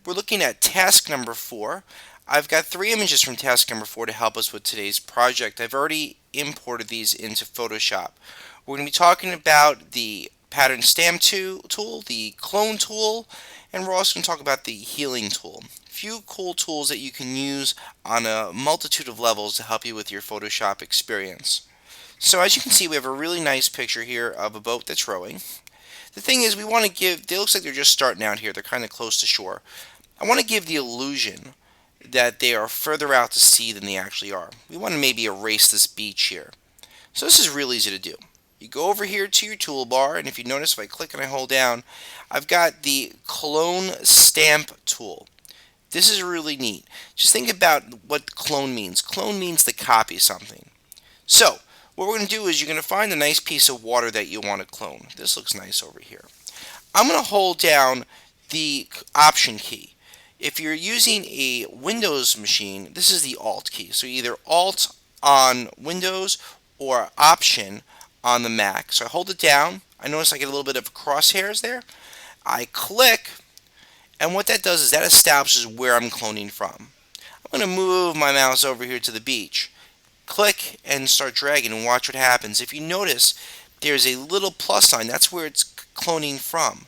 We're looking at task number 4. I've got 3 images from task number 4 to help us with today's project. I've already imported these into Photoshop. We're going to be talking about the pattern stamp tool, the clone tool, and we're also going to talk about the healing tool. A few cool tools that you can use on a multitude of levels to help you with your Photoshop experience. So as you can see, we have a really nice picture here of a boat that's rowing. The thing is, we want to give, it looks like they're just starting out here. They're kind of close to shore. I want to give the illusion that they are further out to sea than they actually are. We want to maybe erase this beach here. So this is real easy to do. You go over here to your toolbar, and if you notice, if I click and I hold down, I've got the clone stamp tool. This is really neat. Just think about what clone means. Clone means to copy something. So what we're going to do is you're going to find a nice piece of water that you want to clone. This looks nice over here. I'm going to hold down the Option key. If you're using a Windows machine, this is the Alt key. So either Alt on Windows or Option on the Mac. So I hold it down. I notice I get a little bit of crosshairs there. I click, and what that does is that establishes where I'm cloning from. I'm going to move my mouse over here to the beach. Click and start dragging and watch what happens. If you notice, there's a little plus sign. That's where it's cloning from.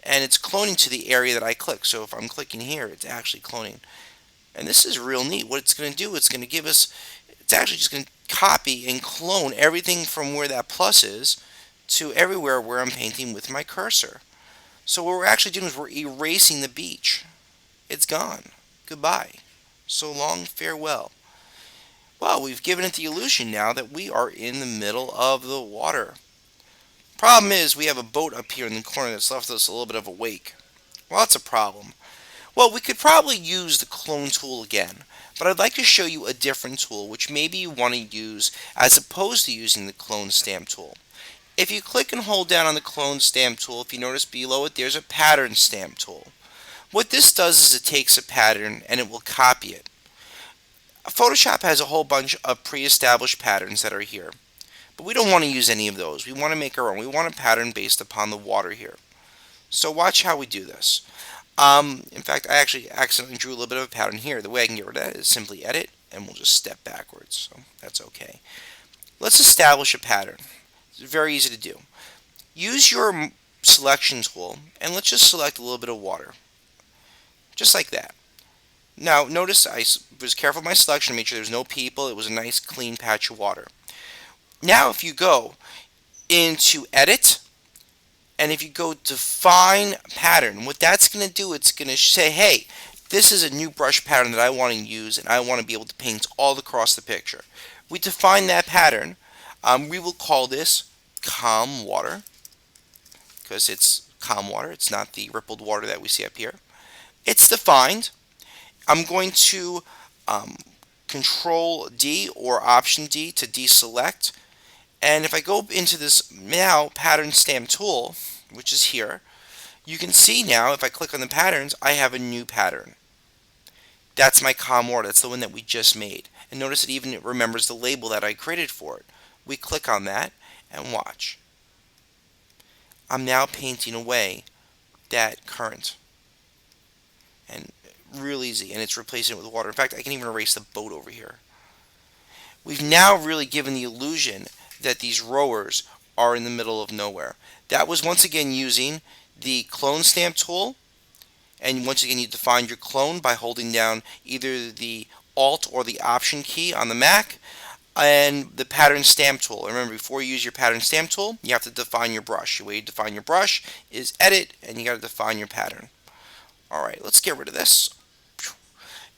And it's cloning to the area that I click. So if I'm clicking here, it's actually cloning. And this is real neat. What it's going to do, it's going to give us, it's actually just going to copy and clone everything from where that plus is to everywhere where I'm painting with my cursor. So what we're actually doing is we're erasing the beach. It's gone. Goodbye. So long, farewell. Well, we've given it the illusion now that we are in the middle of the water. Problem is, we have a boat up here in the corner that's left us a little bit of a wake. Well, that's a problem. Well, we could probably use the clone tool again, but I'd like to show you a different tool which maybe you want to use as opposed to using the clone stamp tool. If you click and hold down on the clone stamp tool, if you notice below it, there's a pattern stamp tool. What this does is it takes a pattern and it will copy it. Photoshop has a whole bunch of pre-established patterns that are here. But we don't want to use any of those. We want to make our own. We want a pattern based upon the water here. So watch how we do this. In fact, I actually accidentally drew a little bit of a pattern here. The way I can get rid of that is simply edit, and we'll just step backwards. So that's okay. Let's establish a pattern. It's very easy to do. Use your selection tool, and let's just select a little bit of water. Just like that. Now, notice I was careful with my selection to make sure there's no people. It was a nice, clean patch of water. Now if you go into Edit, and if you go Define Pattern, what that's going to do, it's going to say, hey, this is a new brush pattern that I want to use, and I want to be able to paint all across the picture. We define that pattern. We will call this Calm Water, because it's calm water. It's not the rippled water that we see up here. It's defined. I'm going to Control D or Option D to deselect. And if I go into this now pattern stamp tool, which is here, you can see now if I click on the patterns, I have a new pattern. That's my calm water. That's the one that we just made. And notice it even remembers the label that I created for it. We click on that and watch. I'm now painting away that current. And real easy. And it's replacing it with water. In fact, I can even erase the boat over here. We've now really given the illusion that these rowers are in the middle of nowhere. That was once again using the clone stamp tool, and once again you define your clone by holding down either the Alt or the Option key on the Mac, and the pattern stamp tool. Remember, before you use your pattern stamp tool, you have to define your brush. The way you define your brush is Edit, and you got to define your pattern. Alright, let's get rid of this,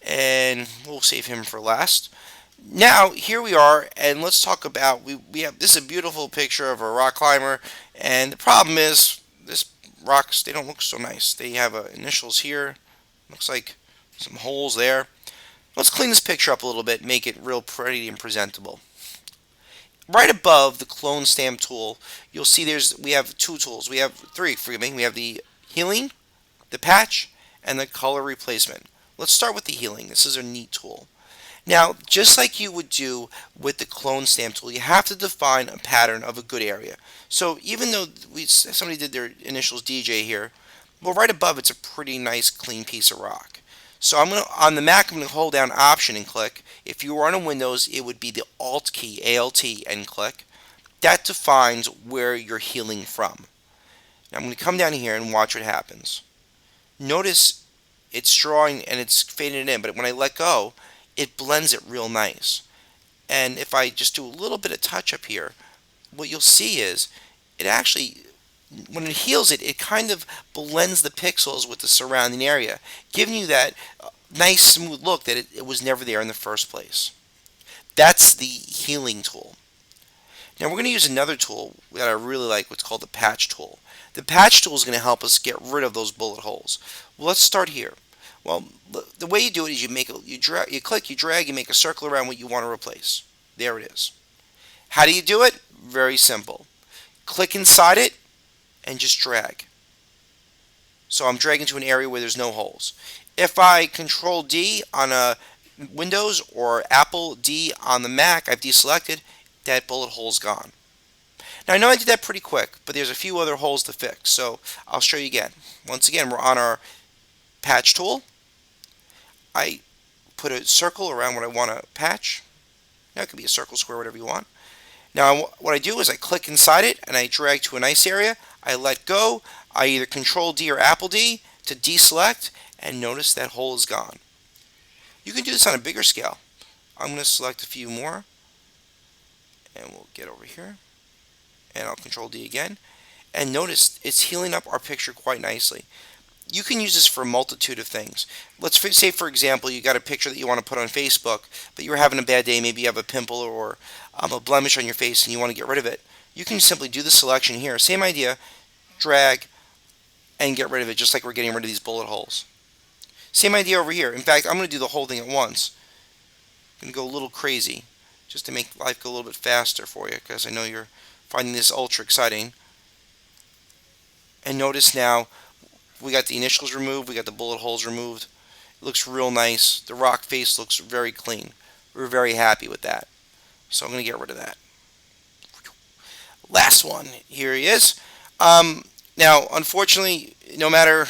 and we'll save him for last. Now here we are, and let's talk about we have this is a beautiful picture of a rock climber, and the problem is this rocks, they don't look so nice. They have initials here, looks like some holes there. Let's clean this picture up a little bit, make it real pretty and presentable. Right above the clone stamp tool, you'll see we have two tools. We have three, forgive me. We have the healing, the patch, and the color replacement. Let's start with the healing. This is a neat tool. Now, just like you would do with the clone stamp tool, you have to define a pattern of a good area. So even though somebody did their initials DJ here, Well, right above it's a pretty nice clean piece of rock. So on the Mac, I'm gonna hold down Option and click. If you were on a Windows, it would be the Alt key, Alt, and click. That defines where you're healing from. Now I'm gonna come down here and watch what happens. Notice it's drawing and it's fading it in, but when I let go, it blends it real nice. And if I just do a little bit of touch up here, what you'll see is it actually, when it heals it, it kind of blends the pixels with the surrounding area, giving you that nice smooth look that it was never there in the first place. That's the healing tool. Now we're going to use another tool that I really like, what's called the patch tool. The patch tool is going to help us get rid of those bullet holes. Well, let's start here. Well, the way you do it is you click, you drag, you make a circle around what you want to replace. There it is. How do you do it? Very simple. Click inside it and just drag. So I'm dragging to an area where there's no holes. If I Control D on a Windows or Apple D on the Mac, I've deselected, that bullet hole's gone. Now I know I did that pretty quick, but there's a few other holes to fix, so I'll show you again. Once again, we're on our patch tool. I put a circle around what I want to patch. Now it could be a circle, square, whatever you want. Now what I do is I click inside it and I drag to a nice area. I let go. I either Control D or Apple D to deselect, and notice that hole is gone. You can do this on a bigger scale. I'm going to select a few more, and we'll get over here, and I'll Control D again. And notice it's healing up our picture quite nicely. You can use this for a multitude of things. Let's say, for example, you got a picture that you want to put on Facebook, but you're having a bad day. Maybe you have a pimple or a blemish on your face and you want to get rid of it. You can simply do the selection here. Same idea, drag, and get rid of it, just like we're getting rid of these bullet holes. Same idea over here. In fact, I'm going to do the whole thing at once. I'm going to go a little crazy just to make life go a little bit faster for you, because I know you're finding this ultra exciting. And notice now, we got the initials removed, we got the bullet holes removed. It looks real nice. The rock face looks very clean. We're very happy with that. So I'm going to get rid of that. Last one. Here he is. Now, unfortunately, no matter,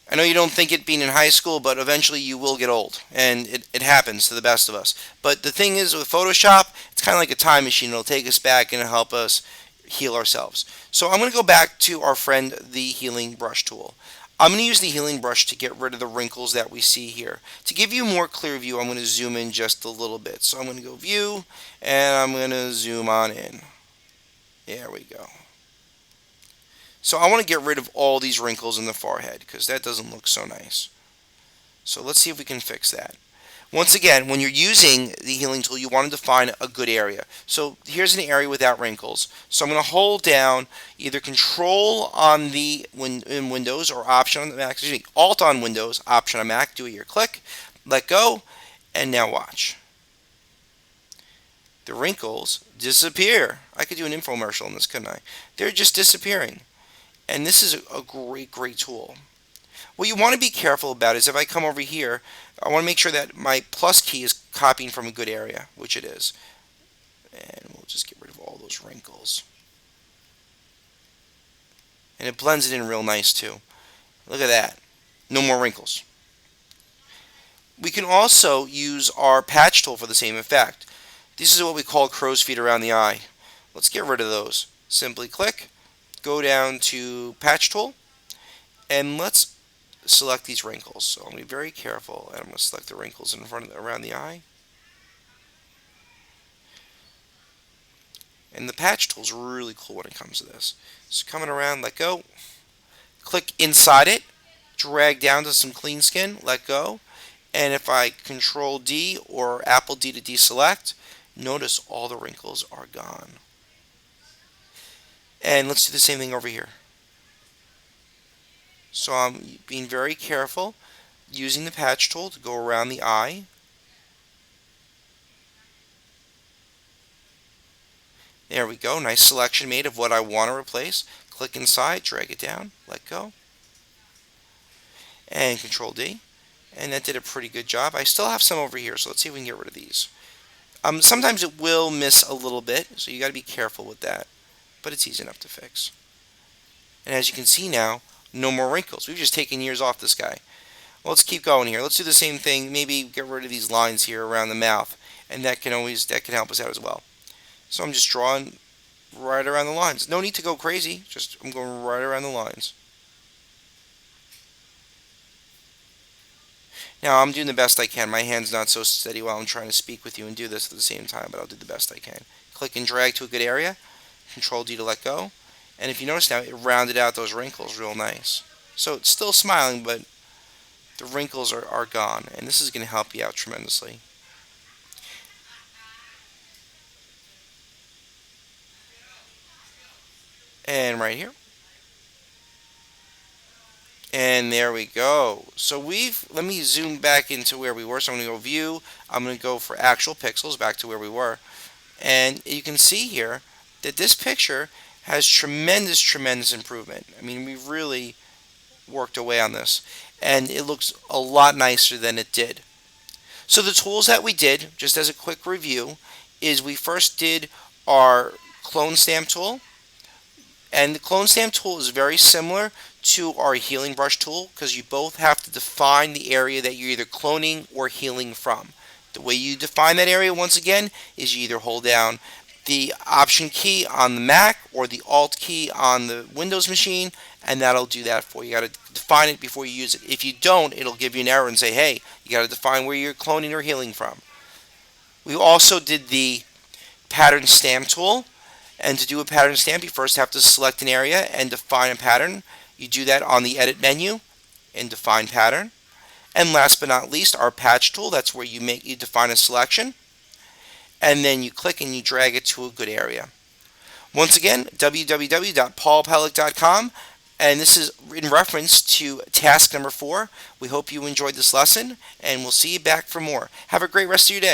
I know you don't think it being in high school, but eventually you will get old. And it happens to the best of us. But the thing is, with Photoshop, it's kind of like a time machine. It'll take us back and help us heal ourselves. So I'm going to go back to our friend, the healing brush tool. I'm going to use the healing brush to get rid of the wrinkles that we see here. To give you a more clear view, I'm going to zoom in just a little bit. So I'm going to go View, and I'm going to zoom on in. There we go. So I want to get rid of all these wrinkles in the forehead, because that doesn't look so nice. So let's see if we can fix that. Once again, when you're using the healing tool, you want to define a good area. So here's an area without wrinkles. So I'm going to hold down either Control on the in Windows or Option on the Mac. Excuse me, Alt on Windows, Option on Mac. Do your click, let go, and now watch. The wrinkles disappear. I could do an infomercial on this, couldn't I? They're just disappearing. And this is a great, great tool. What you want to be careful about is if I come over here, I want to make sure that my plus key is copying from a good area, which it is. And we'll just get rid of all those wrinkles. And it blends it in real nice too. Look at that. No more wrinkles. We can also use our patch tool for the same effect. This is what we call crow's feet around the eye. Let's get rid of those. Simply click, go down to patch tool, and let's select these wrinkles. So I'm going to be very careful, and I'm going to select the wrinkles in front of around the eye. And the patch tool is really cool when it comes to this. So coming around, let go, click inside it, drag down to some clean skin, let go, and if I Control D or Apple D to deselect, notice all the wrinkles are gone. And let's do the same thing over here. So I'm being very careful using the patch tool to go around the eye. There we go. Nice selection made of what I want to replace. Click inside, drag it down, let go, and Control D. And that did a pretty good job. I still have some over here, so let's see if we can get rid of these. Sometimes it will miss a little bit, so you got to be careful with that. But it's easy enough to fix. And as you can see now, No more wrinkles. We've just taken years off this guy. Well, let's keep going here. Let's do the same thing. Maybe get rid of these lines here around the mouth, and that can help us out as well. So I'm just drawing right around the lines. No need to go crazy. Just I'm going right around the lines. Now I'm doing the best I can. My hand's not so steady while I'm trying to speak with you and do this at the same time, but I'll do the best I can. Click and drag to a good area. Control D to let go. And if you notice now, it rounded out those wrinkles real nice. So it's still smiling, but the wrinkles are gone. And this is going to help you out tremendously. And right here. And there we go. So let me zoom back into where we were. So I'm going to go view. I'm going to go for actual pixels back to where we were. And you can see here that this picture has tremendous, tremendous improvement. I mean, we really worked away on this. And it looks a lot nicer than it did. So the tools that we did, just as a quick review, is we first did our clone stamp tool. And the clone stamp tool is very similar to our healing brush tool because you both have to define the area that you're either cloning or healing from. The way you define that area, once again, is you either hold down the Option key on the Mac or the Alt key on the Windows machine, and that'll do that for you. You got to define it before you use it. If you don't, it'll give you an error and say, hey, you got to define where you're cloning or healing from. We also did the pattern stamp tool. And to do a pattern stamp, you first have to select an area and define a pattern. You do that on the Edit menu and Define Pattern. And last but not least, our Patch tool. That's where you define a selection. And then you click and you drag it to a good area. Once again, www.paulpellick.com. And this is in reference to task number 4. We hope you enjoyed this lesson, and we'll see you back for more. Have a great rest of your day.